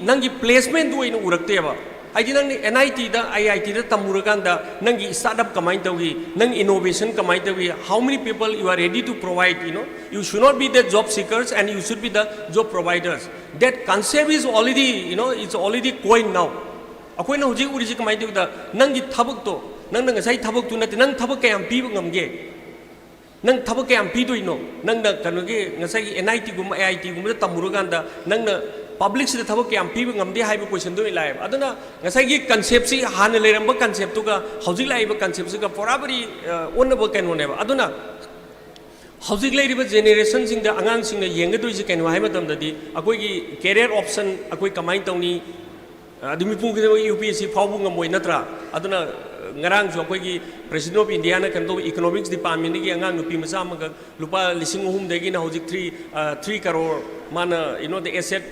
nangi placement do ino urakteba haidi nang NIT da IIT da tamuraganda nangi startup kamai tawi nang innovation kamai tawi how many people you are ready to provide, you know, you should not be the job seekers and you should be the job providers. That concept is already, you know, it's already coined now. Akoy na hujik uriji kamai tawi da nangi thabak to nang ngasai thabak tu nati nang thabak kayam piba ngamge nang thabak kayam pido ino nang na kanoge ngasai NIT gum IIT gum da tamuraganda nang na public se thabak kayam piba ngamde haiba question do ilai aduna ngasai gi concept si han leramba concept to ka hojik lai ba concept se ka porabari onaba kaino ne ba aduna hojik lai riba generation sing da angang sing na yenga do ji kaino hai matam da di akoi gi career option akoi kamai tawni adumi pung gi UPSC phawbu ngamoi natra aduna ngarang jo akoi gi president of India na kan do economics department gi angang nupi masa maga lupa lising hum de gi na hojik 3 crore mana, you know, the asset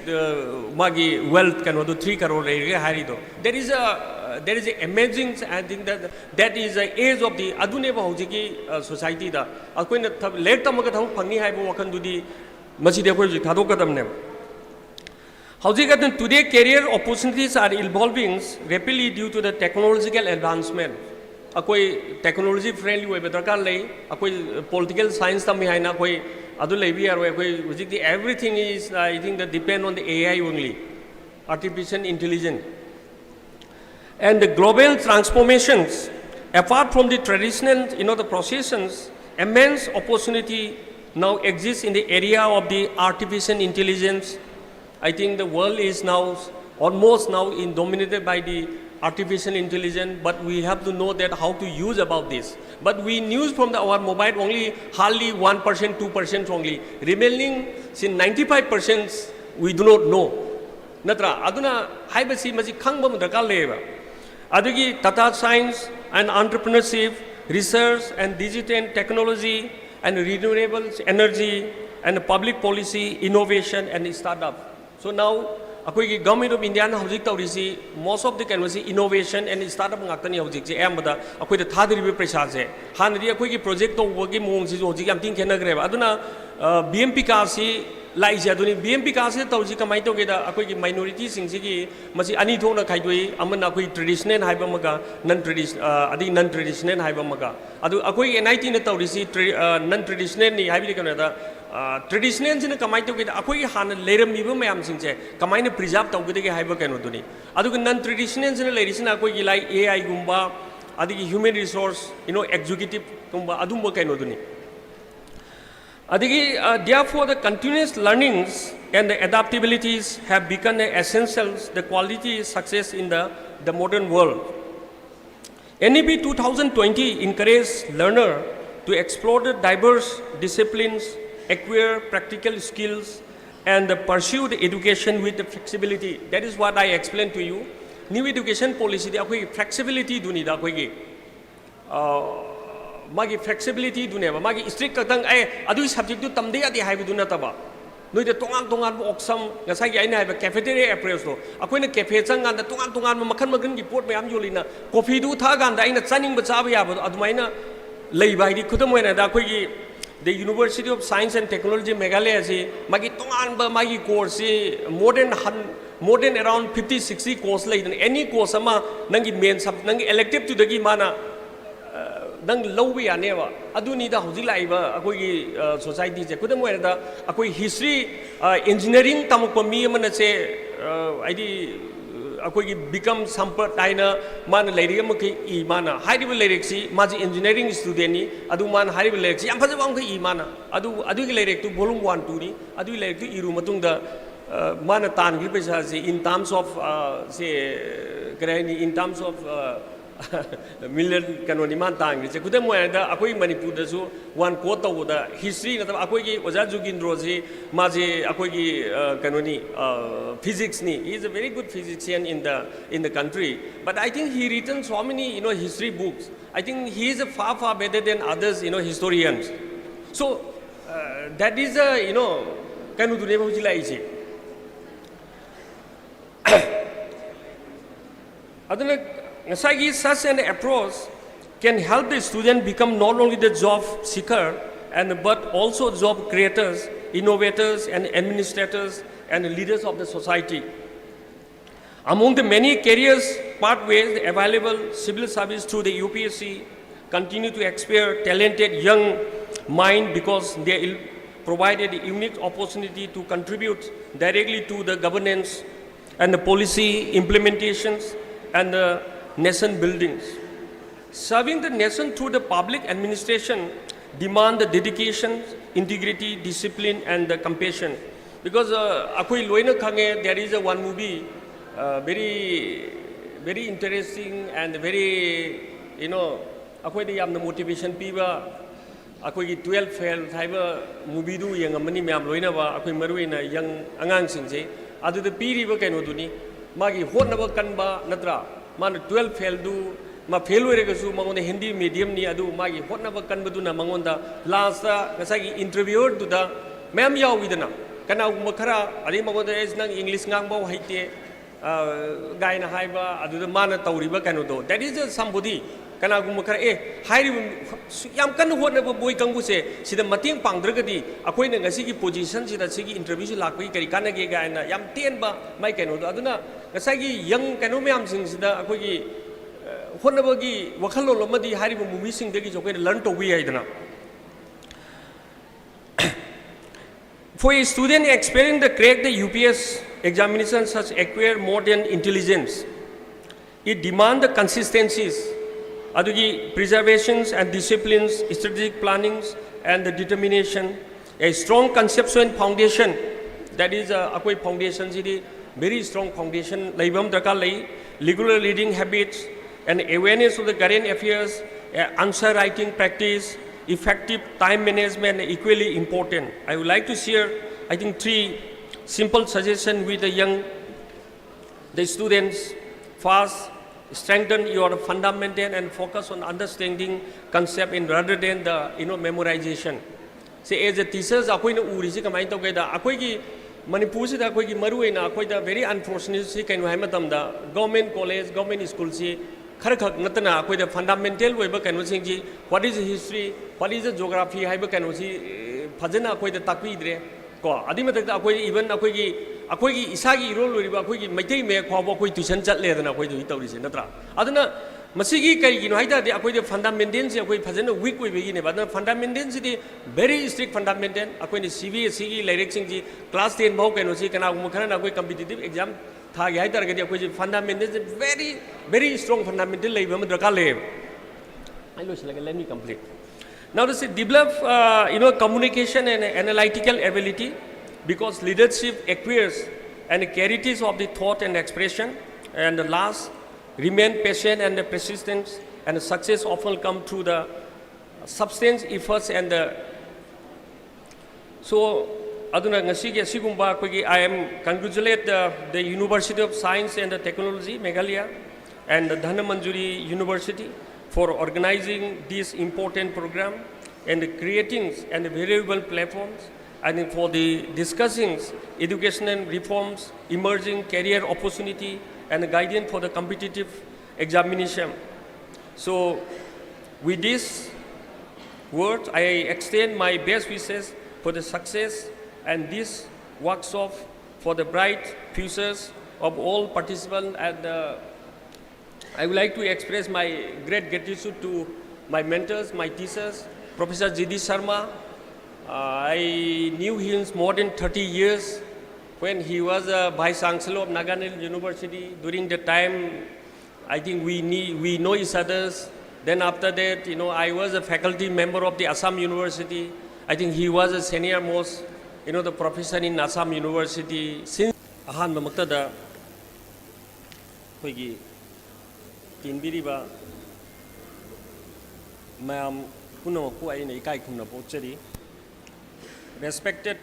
magi wealth kan do 3 crore area hari do there is a amazing, I think that is the age of the adune ba hojiki society da akoi na let tamaga thau phangni hai bo wakan du di masi de akoi thadok kadam ne hojik today career opportunities are evolving rapidly due to the technological advancement akoi technology friendly way darkar lei akoi political science tam hai na koi adu leibi ar koi hojik everything is I think that depend on the AI only, artificial intelligence, and the global transformations apart from the traditional, you know, the processions. Immense opportunity now exists in the area of the artificial intelligence. I think the world is now almost now dominated by the artificial intelligence, but we have to know that how to use about this. But we use from our mobile only hardly 1%, 2% only. Remaining, since 95% we do not know. Natra aduna haibasi maji khangba mudakal leba. Adugi data science and entrepreneurship, research and digital technology and renewable energy and public policy, innovation and startup. So now akoi government of India na hojik tawrisi most of the canvas innovation and startup ngaktani hojik je amada akoi da thadri pressure je hanri akoi ki project to wagi mong si hojik am tin khena greba aduna BMP ka si lai je aduni BMP ka si tawji kamai to ge da akoi ki minority sing si ki masi ani thona khaidoi amana akoi traditional haiba maga non traditional haiba maga adu akoi NIT na tawrisi non traditional ni haibi kana da traditional sina kamai to ge akoi han leram ni ba mayam sing je kamai na preserve to ge haiba kano duni adu non traditional sina lerisina akoi gi lai AI gumba adigi human resource, you know, executive gumba adumba kano duni adigi therefore the continuous learnings and the adaptabilities have become the essentials, the quality success in the modern world. NEP 2020 encouraged learner to explore the diverse disciplines, acquire practical skills, and pursue the education with the flexibility. That is what I explained to you. New education policy, the flexibility duni da koi magi flexibility dune ba magi strict katang adu subject tu tamde adi haibu duna taba noi de tongan oksam ngasai gi aina ba cafeteria approach lo akoi na cafe changan da tongan makhan magan gi pot mayam jolina coffee du tha gan da aina chaning ba chaba ya ba adumaina leiba hi khudam oina da koi gi the University of Science and Technology Meghalaya si magi tongan ba magi course more than around 50-60 course lai any course ama nangi main sub nangi elective to dagi mana nang lowi aneva aduni da hojik laiba akoi gi society je kudam oina da akoi history engineering tamukpa mi amana se aidi akoi gi become sampat aina man leiri amki I mana haidiba leirik si maji engineering student ni adu man haidiba leirik si yam phajaba amki I mana adu gi leirik tu volume 1 2 ni adu leirik tu iru matung da mana tan gi pesa se in terms of say in terms of million kanoni man tang ni se kudam moya da akoi manipur da su one quote to da history na akoi gi oja jugindro ji maji akoi gi kanoni physics ni he is a very good physician in the country, but I think he written so many, you know, history books. I think he is far better than others, you know, historians. So that is a, you know, kanu dune ba hujila ise aduna such an approach can help the student become not only the job seeker but also job creators, innovators and administrators and leaders of the society. Among the many careers pathways available, civil service through the UPSC continue to expire talented young mind because they provided a unique opportunity to contribute directly to the governance and the policy implementations and the nation buildings. Serving the nation through the public administration demand the dedication, integrity, discipline, and the compassion. Because akoi loina khange, there is a one movie, very interesting and very, akoi de yamna motivation piba, akoi ki 12 fail thaiba movie du yang amani myam loina ba akoi maruina yang angang singje adu de piri ba kaino duni magi honna ba kanba natra man 12 fail du ma fail oiregasu mangonda hindi medium ni adu magi honna ba kanbaduna mangonda last ngasagi interviewer du da ma'am yawidana kana ugma khara adi mangonda is nang english ngang ba haite gaina haiba adu da mana tawriba kaino do that is somebody kana ugma khara hairi yam kan honna ba boy kangbu se sida mating pangdragadi akoi na ngasi ki position sida sigi interview si lakwi kari kana ge gaina yam ten ba mai kaino do aduna ngasagi young kaino ma'am sing sida akoi ki honnabagi wakhalo lomadi hariba movie sing degi jokai learn to be aidana. For a student aspiring to crack the UPS examinations such acquire more than intelligence, it demand the consistencies, adugi preservations and disciplines, strategic plannings and the determination, a strong conceptual foundation, that is akoi foundation is very strong foundation laibam darkar lai, regular reading habits and awareness of the current affairs, answer writing practice, effective time management equally important. I would like to share, I think, 3 simple suggestions with the students. First, strengthen your fundamental and focus on understanding concept in rather than the memorization. Say as a teachers, akoi na uri si kamay tau kaya akoi ki manipur si da akoi ki maru na akoi da very unfortunate si kaino hai matam da government college, government school si khar natana akoi da fundamental way ba kaino sing ji what is history, what is geography hai ba kaino si phajana akoi da takpi idre ko adi matak da akoi even akoi ki isagi role lori ba akoi ki maitai me khwa ba akoi tuition chat le dana akoi du tawri se natra aduna masigi kai gi no haida de akoi de fundamental se akoi phajana weak way be ne ba na fundamental si de very strict fundamental akoi ni CBSE gi direct sing ji class 10 bau kaino si kana mu khana na akoi competitive exam tha gi haida ga de akoi fundamental very strong fundamental lai ba madra ka le I let me complete. Now to say develop communication and analytical ability, because leadership acquires and clarities of the thought and expression. And the last, remain patient and persistent, and success often come through the substance efforts and the so aduna ngasigi asigumba kogi I am congratulate the University of Science and Technology Meghalaya and the DHANAMANJURI University for organizing this important program and creating and valuable platforms and for the discussing educational reforms, emerging career opportunity and guidance for the competitive examination. So with this word, I extend my best wishes for the success and this workshop for the bright futures of all participants, and I would like to express my great gratitude to my mentors, my teachers, Professor G.D. Sharma. I knew him more than 30 years when he was a Vice Chancellor of Naganil University. During the time, I think we know each other. Then after that, I was a faculty member of the Assam University. I think he was a senior most, the professor in Assam University. Since Ahan Mamaktada, Hoigi, Tinbiriba, Ma'am Kuno Kuaina Ikai Kuna Pocheri, respected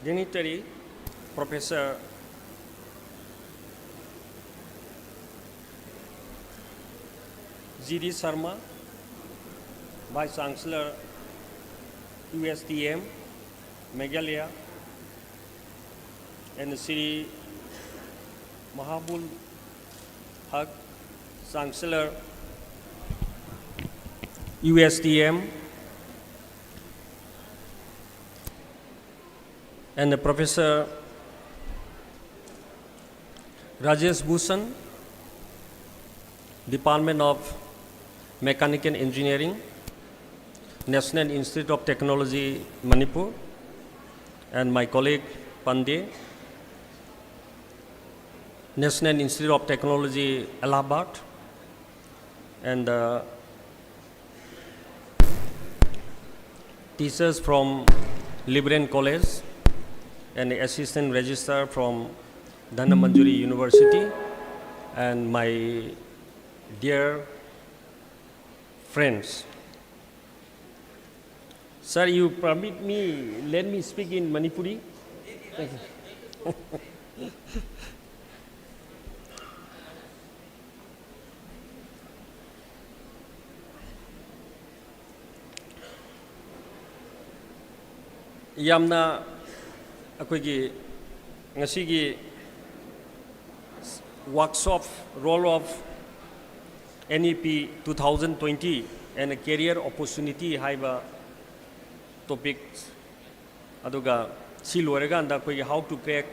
dignitary Professor G.D. Sharma, Vice Chancellor, USTM, Meghalaya, and Sri Mahabul Haq, Chancellor, USTM, and the Professor Rajesh Bhushan, Department of Mechanical Engineering, National Institute of Technology, Manipur, and my colleague Pandey, National Institute of Technology, Allahabad, and teachers from Liberian College, and the assistant registrar from DHANAMANJURI University, and my dear friends. Sir, you permit me, let me speak in Manipuri? Thank you. Yamna akoigi ngasigi workshop roll of NEP 2020 and a career opportunity haiba topics aduga si loraga anda akoigi how to crack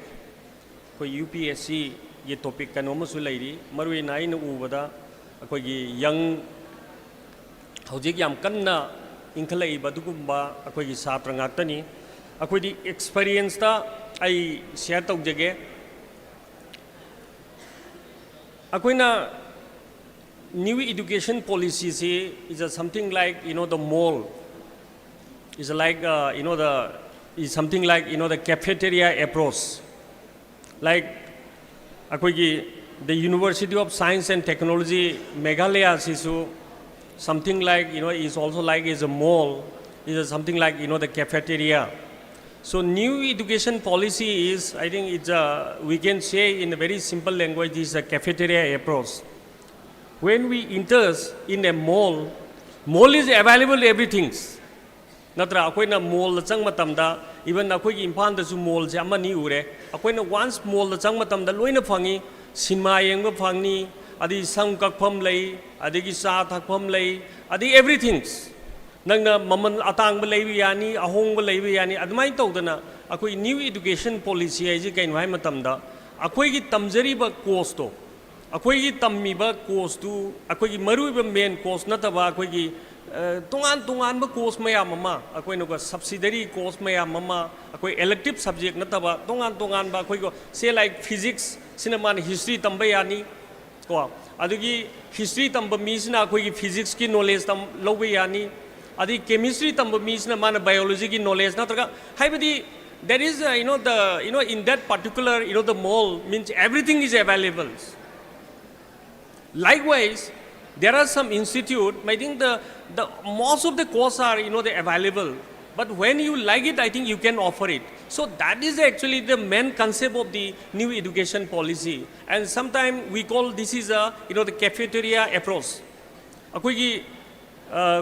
ko UPSC ye topic kanoma su lairi marui nai na ubada akoigi young hojik yam kanna inkalai badugumba akoigi satra ngaktani akoidi experience ta ai share taujage akoina new education policy is something like the mall is like is something like the cafeteria approach like akoigi the University of Science and Technology Meghalaya sisu something like is also like is a mall is something like the cafeteria. So new education policy is, I think it's we can say in a very simple language, is a cafeteria approach. When we enter in a mall is available everything. Natra akoina mall chang matamda even akoi IMPHAL da su mall se amani ure akoina once mall da chang matamda loina phangi cinema yengba phangni adi sang kakpham lei adigi sa thakpham lei adi everything. Nangna maman atang ba leibi yani ahong ba leibi yani admai tawdana akoi new education policy ai ji kain wai matamda akoi gi tamjari ba course to akoi gi tammi ba course tu akoi gi marui ba main course na ta ba akoi gi tungan ba course maya mama akoi no ga subsidiary course maya mama akoi elective subject na ta ba tungan ba akoi go say like physics cinema history tamba yani ko adugi history tamba mi sina akoi gi physics ki knowledge tam lobe yani adi chemistry tamba means na mana biology ki knowledge na targa haibadi there is in that particular the mall means everything is available. Likewise there are some institute I think the most of the courses are they available, but when you like it I think you can offer it. So that is actually the main concept of the new education policy, and sometimes we call this is a the cafeteria approach. Akoigi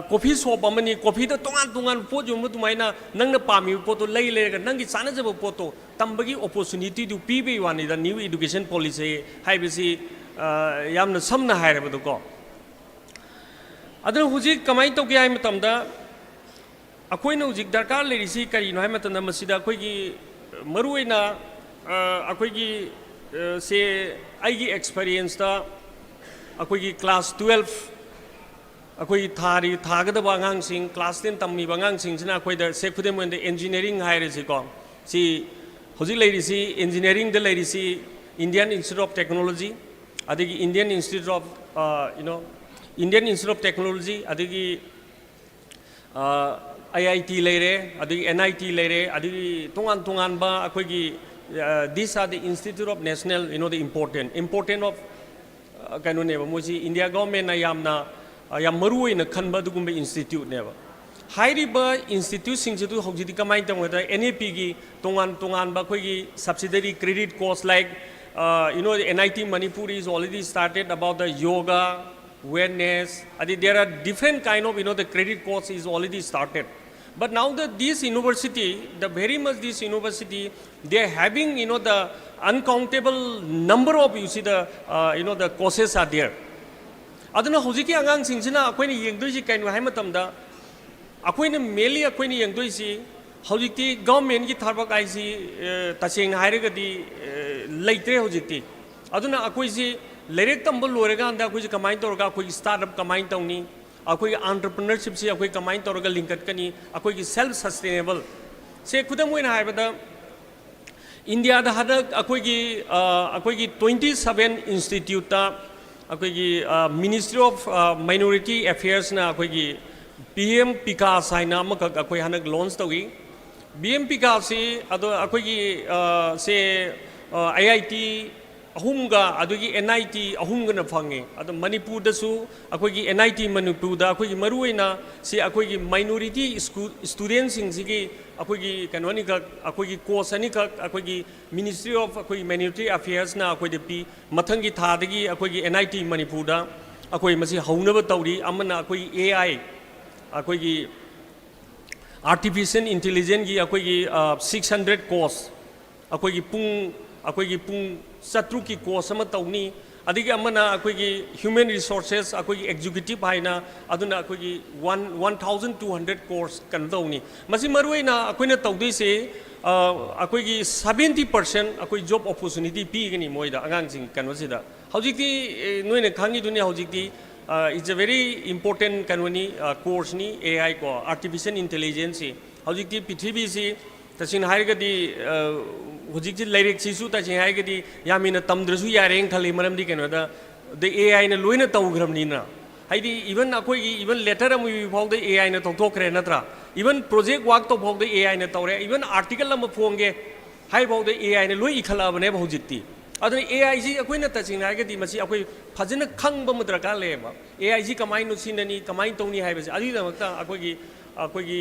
coffee shop amani coffee da tungan pot yung tumaina nang na pami poto lay ga nang gi sana jabo poto tambagi opportunity to pibe wani the new education policy haibisi yamna samna haire bado ko adana hujik kamai to kya matamda akoi na hujik darkar le risi kari no haimata na masida akoi gi maruina akoi gi se aigi experience ta akoi gi class 12 akoi thari thagada bangang sing class 10 tammi bangang sing sina akoi da sekudem when the engineering hire si ko si hoji lady si engineering the lady si Indian Institute of Technology adigi Indian Institute of Indian Institute of Technology adigi IIT leire adigi NIT leire adigi tungan ba akoi gi these are the Institute of National the important of kanone ba moji India government na yamna yam marui na khanba dugumbe institute neba hairiba institute singjitu hojidi kamai tamada NAP gi tongan ba khoi gi subsidiary credit course like the NIT Manipur is already started about the yoga awareness there are different kind of the credit course is already started, but now that this university this university they are having the uncountable number of the courses are there. aduna hojiki angang singsina akoini yengdoi ji kainu hai matamda akoina meli akoini yengdoi si hojikti government ki tharbak ai si taseng haire gadi leitre hojikti aduna akoi si lerek tambal lorega anda akoi kamain torga akoi startup kamain tawni akoi entrepreneurship si akoi kamain torga linkat kani akoi ki self sustainable se khudam moina haibada India da hada akoi ki 27 institute ta akoi ki Ministry of Minority Affairs na akoi ki PM Pika saina amaka akoi hanak launch tawi BM Pika si ado akoi ki se IIT ahumga adugi NIT ahumga na phange ado Manipur da su akoi ki NIT Manipur da akoi ki maruina si akoi ki minority students sing sigi akoi ki kanwani ka akoi ki course ani ka akoi ki Ministry of akoi Minority Affairs na akoi de pi mathangi tha dagi akoi ki NIT Manipur da akoi masi haunaba tawri amana akoi AI akoi ki artificial intelligence ki akoi ki 600 course akoi ki pung satru ki course ama tawni adigi amana akoi ki human resources akoi ki executive haina aduna akoi ki 1200 course kan tawni masi maruina akoi na tawdei se akoi ki 70% akoi job opportunity pi gani moida angang sing kanwasida hojikti noine khangi dunia hojikti it's a very important kanwani course ni AI ko artificial intelligence hojikti pithribi si tasin haigadi hojikti lairek sisu tasin haigadi yamina tamdrasu yareng khali maramdi kenoda the AI na loina tawgramni na haidi even akoi even letter am we found the AI na tokre natra even project work to found the AI na tawre even article am phonge hai found the AI na loi ikhala bane hojikti aduna AI ji akoi na tasin haigadi masi akoi fajana khangba madraka leba AI ji kamai no sinani kamai tawni haibase adi da makta akoi ki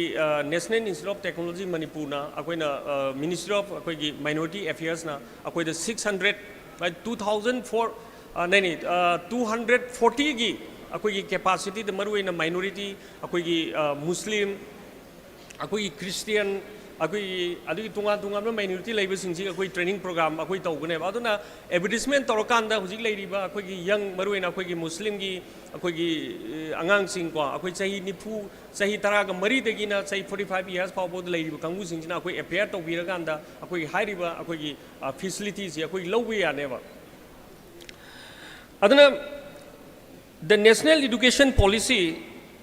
National Institute of Technology Manipur na akoi na Ministry of akoi ki Minority Affairs na akoi the 600 by 2004 nani 240 gi akoi ki capacity the maru na minority akoi ki Muslim akoi ki Christian akoi adu tunga na minority labor singji akoi training program akoi tawgune aduna advertisement torokanda hujik leiriba akoi ki young maru na akoi ki Muslim gi akoi ki angang sing ko akoi chahi nifu chahi tara ga mari de gi na chahi 45 years pawbo leiriba kangu sing na akoi appear tawbiraganda akoi hairiba akoi ki facilities akoi lawwe ya neba aduna the National Education Policy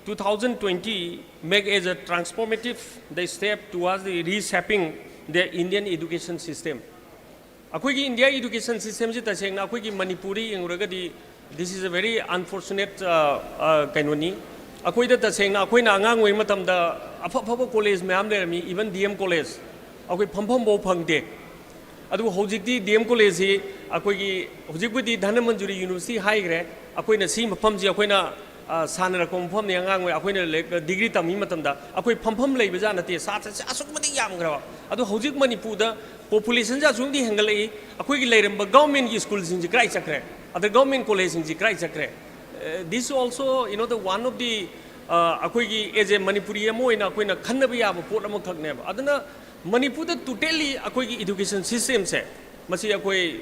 2020 make as a transformative the step towards the reshaping the Indian education system. Akoi ki India education system ji taseng na akoi ki Manipuri inguragadi this is a very unfortunate kainoni. Akoi da taseng na akoi na angang wei matam da apha college mayam le mi even DM college akoi pham bo phangde adu hojikti DM college hi akoi ki hojikudi DHANAMANJURI University high gre akoi na si pham ji akoi na sanara komphom ne angang we akoi na degree tami matam da akoi pham lei baja na te sa asuk mati yam gra adu hojik Manipur da population ja chung di hengalai akoi ki leiramba government ki school sing ji krai chakre other government college sing ji krai chakre this also you know the one of the akoi ki as a Manipuri amo ina akoi na khanna ba ya pot am khak ne ba aduna Manipur da totally akoi ki education system se masi akoi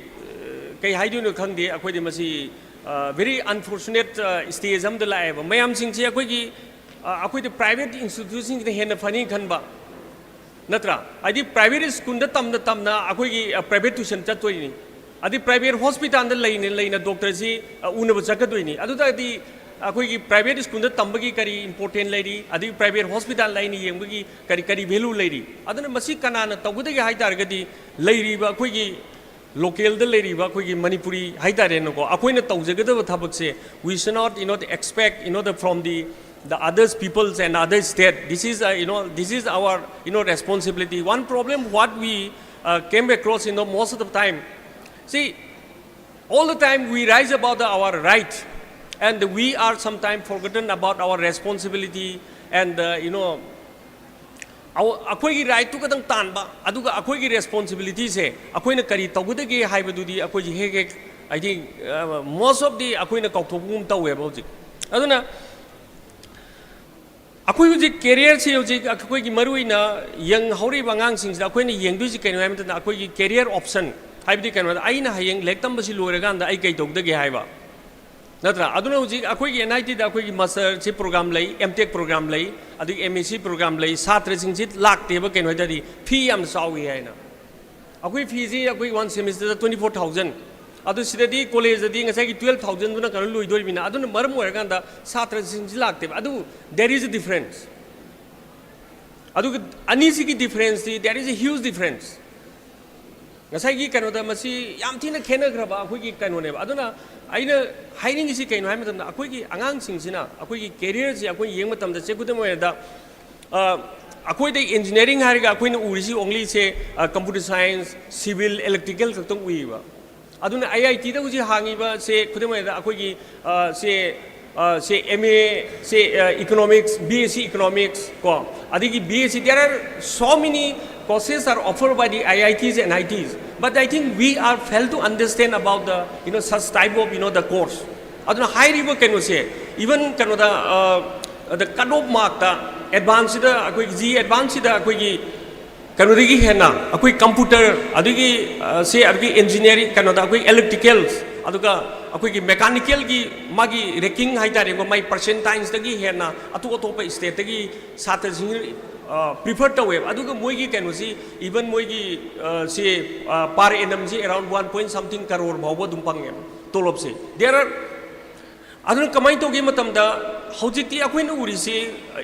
kai haidu no khang de akoi de masi very unfortunate stage am da lae ba mayam sing chi akoi ki akoi de private institution de hen fani khan ba natra adi private school da tamna akoi ki private tuition cha toi ni adi private hospital da leina doctor si una ba chakadoi ni adu da di akoi ki private school da tambagi kari important leiri adi private hospital laini yengbagi kari value leiri aduna masi kanana tawgudagi haidar gadi leiri ba akoi ki local da leiri ba akoi ki Manipuri haidar no ko akoi na tawjagada thabak se we should not expect from the others peoples and other state this is this is our responsibility. One problem what we came across most of the time, see, all the time we rise about our right and we are sometimes forgotten about our responsibility and akoi ki right to kadang tan ba aduga akoi ki responsibility se akoi na kari tawgudage haibadudi akoi ji hek I think most of the akoi na kautogum tawe ba hojik aduna akoi hojik career se hojik akoi ki maruina yang hauri bangang sing akoi na yengdu ji kaino amta akoi ki career option haibdi kaino aina hayeng lektam basi loiraga anda ai kai tawgudage haiba natra aduna hojik akoi ki NIT da akoi ki master chi program lai MTech program lai adu MSc program lai satra sing jit lakte ba kaino dadi fee am sawi haina akoi fee ji akoi one semester 24000 adu sidadi college adi ngasai ki 12,000 duna kan lui doi bina adu maram oiraganda satra sinji lakte adu there is a difference adu anisi ki difference there is a huge difference ngasai ki kano da masi yam thina khena graba akoi ki kano ne aduna aina hiring isi kaino hai matam akoi ki angang sing sina akoi ki career ji akoi yeng matam da che kudam da akoi the engineering hariga akoi na urisi only say computer science civil electrical kaktung uiba aduna IIT da uji hangiba say kudamai da akoi ki say MA say economics BSc economics ko adigi BSc there are so many courses are offered by the IITs and ITs but I think we are failed to understand about the such type of the course aduna high river can say even can the cut-off mark da advanced da akoi G advanced da akoi ki kanodigi hena akoi computer adigi say adigi engineering kanoda akoi electricals aduga akoi ki mechanical ki magi ranking haitare go my percentiles dagi hena atu atopa state dagi satra jing prefer to web aduga moi ki kanosi even moi ki say per annum ji around 1 point something crore bawba dumpang tolop se there are aduna kamai to ge matam da hojiti akoi na urisi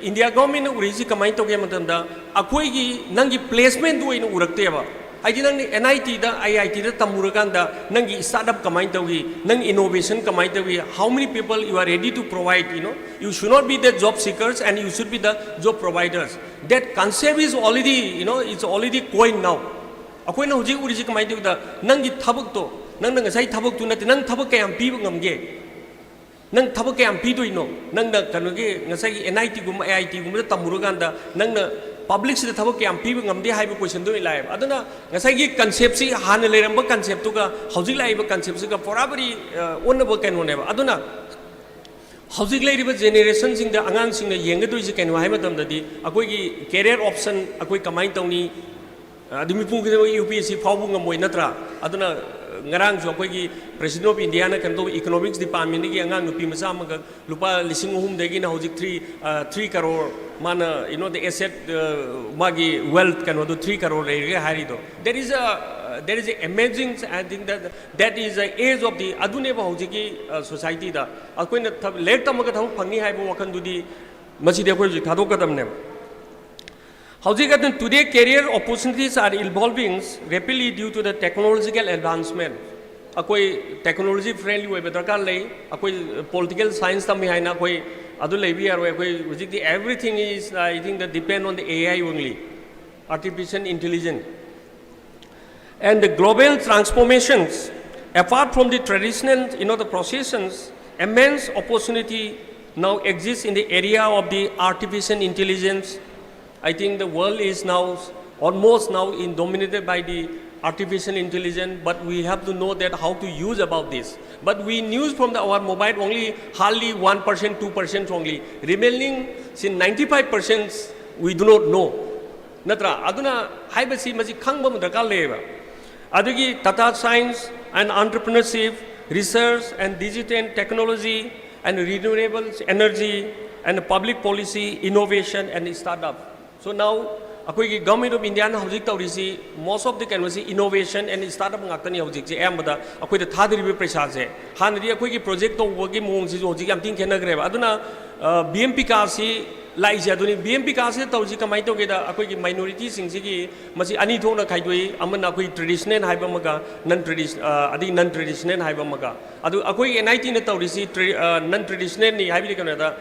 India government na urisi kamai to ge matam da akoi gi nangi placement do ina urakte ba ai nang NIT da IIT da tamuraganda nangi startup kamai to gi nang innovation kamai to gi how many people you are ready to provide you should not be the job seekers and you should be the job providers that concept is already it's already coined now akoi na hoji urisi kamai to da nangi thabak to nang ngasai thabak tu na nang thabak kayam piba ngamge nang thabak kayam pidoino nang na kanoge ngasai NIT gum IIT gum da tamuraganda nang na public sida thabak kayam piba ngamde haiba question do ilai aduna ngasai gi concept si han leiramba concept to ga hojik laiba concept si ga forabari onaba kaino ne aduna hojik lairiba generation sing da angang sing na yenga do ji kaino haiba tam da di akoi gi career option akoi kamai tawni adumi pu gi UPSC phawbu ngamoi natra aduna ngarang jo akoi gi president of India na kan do economics department gi angang nupi macha ma lupa lising hum degi na hojik 3 crore mana the asset magi wealth kan do 3 crore re hari do there is a amazing I think that is the age of the adune ba hojik gi society da akoi na late tamaga thau phangni hai bo wakan dudi masi de akoi ji thadok kadam ne today career opportunities are evolving rapidly due to the technological advancement akoi technology friendly way bedarkar lei akoi political science tam hai na koi adu lebi ar akoi hojik everything is I think that depend on the AI only artificial intelligence and the global transformations apart from the traditional the processions immense opportunity now exists in the area of the artificial intelligence. I think the world is now almost dominated by the artificial intelligence, but we have to know that how to use about this. But we use from our mobile only hardly 1%, 2% only. Remaining, since 95% we do not know. Natra aduna haibasi maji khangba madaka leba. Adugi Tata Science and Entrepreneurship, Research and Digital Technology and Renewable Energy and Public Policy, Innovation and Startup. So now, akoi government of India na hojik tawrisi most of the innovation and startup ngaktani hojik je amada akoi da thadiri pressure je hanri akoi ki project to wogi mong si hojik am tin khena greba aduna BMP ka si lai je aduni BMP ka si tawji kamai to ge da akoi ki minority sing si gi masi ani thona khaidoi amana akoi traditional haiba maga non traditional haiba maga adu akoi NIT na tawrisi non traditional ni haibi kana da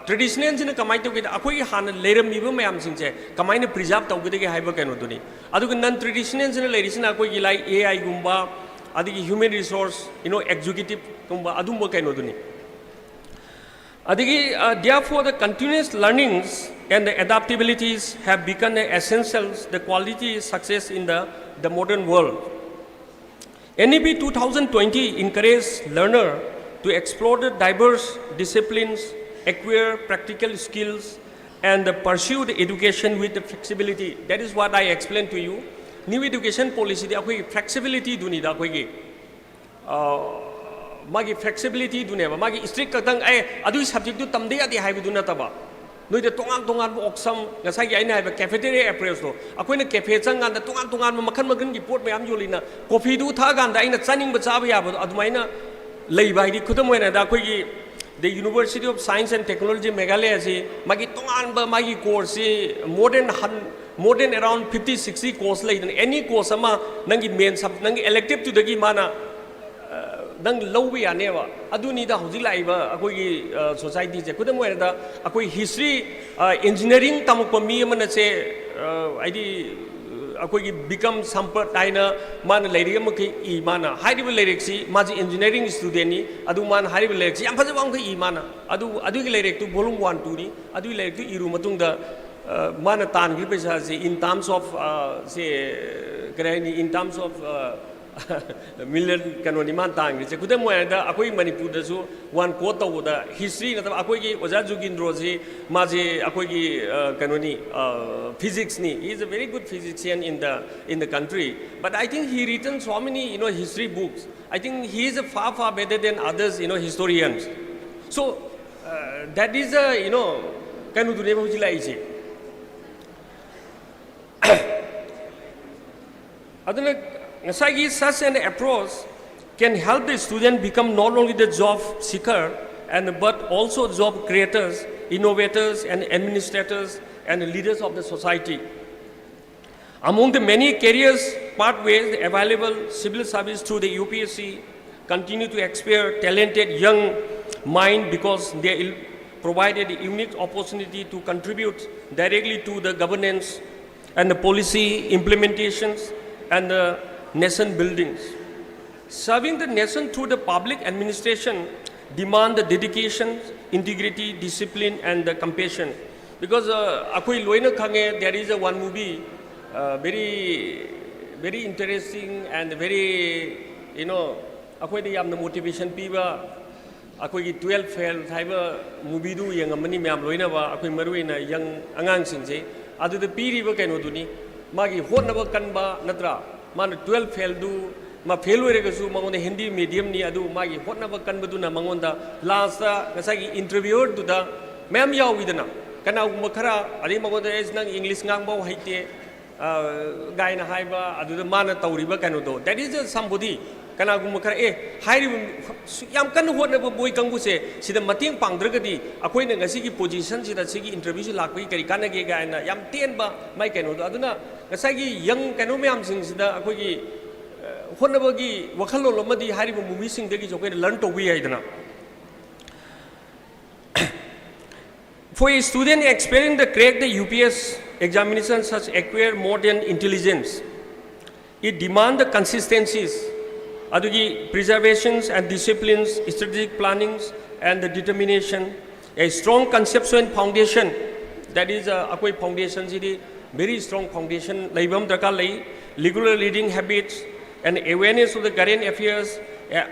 traditional jina kamai to ge akoi han leram ni ba mayam sing je kamai na preserve to ge haiba kano duni adu non traditional jina lerisina akoi gi lai AI gumba adu human resource executive gumba adumba kano duni therefore the continuous learnings and the adaptabilities have become essentials the quality success in the modern world. NEP 2020 encourages learner to explore the diverse disciplines, acquire practical skills and pursue the education with the flexibility. That is what I explained to you. New education policy the flexibility duni da koi magi flexibility duneba magi strict katang adu subject tu tamde adi haibu dunna taba noi de tongan tongan bo oksam ngasai gi aina ba cafeteria approach to akoi na cafe changan da tongan tongan ma makhan makan gi pot mayam yolina coffee du tha gan da aina chaning ba cha ba ya ba adumaina lei bai di khudam oina da akoi gi the University of Science and Technology Meghalaya si magi tongan ba magi course si more than around 50-60 course lay any course ama nangi main sub nangi elective to dagi mana nang low we aneva aduni da hojik lai ba akoi gi society je kudam oina da akoi history engineering tamuk mi amana se aidi akoi gi become sampat aina man leiri am ki I mana high lyrics si maji engineering student ni adu man high lyrics yam phaja bang ki I mana adu gi lyric tu volume 1 2 ni adu lyric tu iru matung da mana tan gi pesa si in terms of say in terms of million kanoni man tang je kudam mo da akoi manipur da su one quote of the history na akoi gi oja jugindro ji maji akoi gi kanoni physics ni he is a very good physician in the country, but I think he written so many history books. I think he is far better than others historians. So that is a kanu dune ba hujilai je aduna such an approach can help the student become not only the job seeker but also job creators, innovators and administrators and leaders of the society. Among the many careers pathways available, civil service through the UPSC continue to expire talented young mind because they provided a unique opportunity to contribute directly to the governance and the policy implementations and the nation buildings. Serving the nation through the public administration demand the dedication, integrity, discipline and the compassion. Because akoi loina khange there is a one movie very interesting and very akoi de yamna motivation piba akoi gi 12 fail thaiba movie du yangamani myam loina ba akoi maruina yang angang singje adu de piri ba kaino duni magi hotnaba kanba natra man 12 fail du ma fail oiregasu mangonda Hindi medium ni adu magi hotnaba kanbaduna mangonda last ngasagi interviewer du da ma'am yawidana kana khara adi mangonda is nang English ngangba haite gaina haiba adu da mana tawriba kanu do that is somebody kana khara hairi yam kan hotnaba boy kangbu se sida mating pangdragadi akoi na ngasi gi position sida sigi interview si lakwi kari kana ge gaina yam tenba mai kanu do aduna ngasagi young kanu myam sing sida akoi gi hotnabagi wakhalo lomadi hariba movie sing degi jokoi learn to we aidana. For a student aspiring to crack the UPS examination such acquire more than intelligence, it demands the consistencies, adugi preservations and disciplines, strategic plannings and the determination, a strong conception foundation, that is akoi foundation sidi very strong foundation laibam darkar lai, regular reading habits and awareness of the current affairs,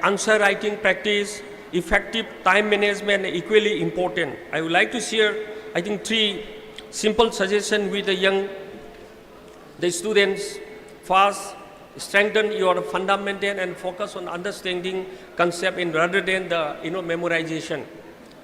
answer writing practice, effective time management equally important. I would like to share, I think, 3 simple suggestions with the students. First, strengthen your fundamental and focus on understanding concept rather than the memorization.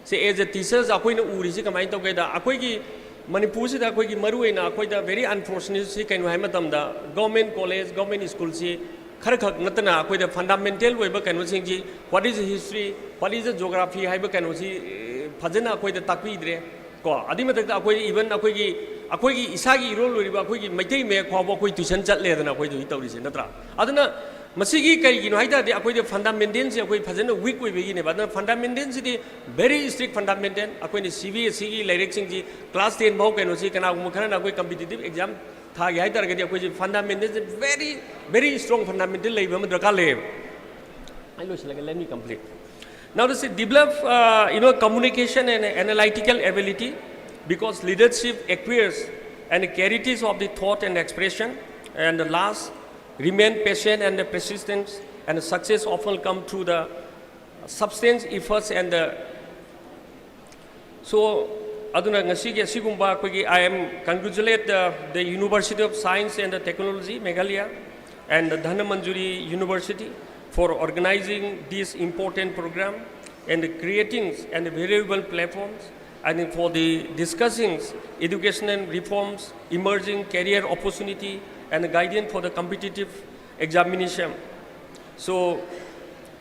Say as a teachers, akoi na uri si kamay to kaya da akoi ki manipur si da akoi ki maru na akoi da very unfortunate si kayo hay matam da government college, government school si kharak natana akoi da fundamental way ba kayo singji what is history, what is geography hay ba kayo si phajana akoi da takwi idre ko adi matak da akoi even akoi ki isagi role ri ba akoi ki maitai me khwa ba akoi tuition chat le da akoi du itawri se natra aduna masigi kai gi no haida de akoi de fundamental si akoi phajana weak way be gi ne ba na fundamental si de very strict fundamental akoi ne CBSE gi lyric sing ji class 10 bau kaino si kana mu khana akoi competitive exam tha gi haida ga de akoi fundamental very strong fundamental lei ba ma darkar le I let me complete. Now to say develop communication and analytical ability, because leadership acquires and clarities of the thought and expression. And the last, remain patient and persistent, and success often come through the substance efforts and the so aduna ngasi ge sigumba kogi I am congratulate the University of Science and Technology Meghalaya and the DHANAMANJURI University for organizing this important program and creating and valuable platforms I think for the discussing educational reforms, emerging career opportunity, and guidance for the competitive examination. So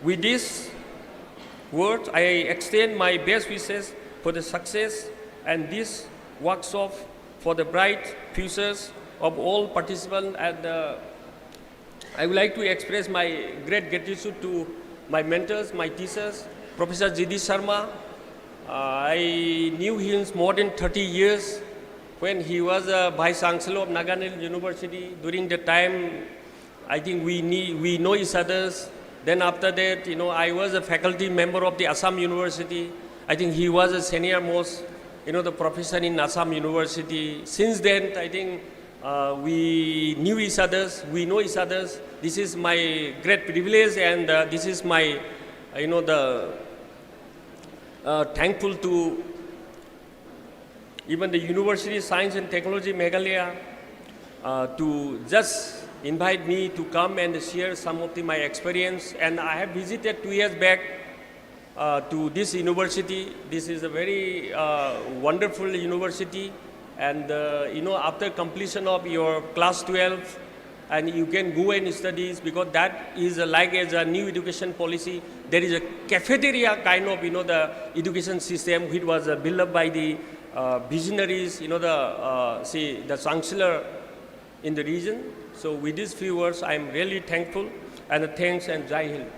with this words, I extend my best wishes for the success and this workshop for the bright futures of all participants. And I would like to express my great gratitude to my mentors, my teachers, Professor G.D. Sharma. I knew him more than 30 years when he was a Vice Chancellor of Nagaland University. During the time, I think we know each other. Then after that, I was a faculty member of the Assam University. I think he was a senior most, the professor in Assam University. Since then, I think we knew each other, we know each other. This is my great privilege, and this is my, thankful to even the University of Science and Technology Meghalaya to just invite me to come and share some of my experience. And I have visited 2 years back to this university. This is a very wonderful university. And after completion of your class 12, and you can go and study, because that is like as a new education policy. There is a cafeteria kind of, the education system which was built up by the visionaries, the chancellor in the region. So with these few words, I am really thankful, and thanks and Jai Hind.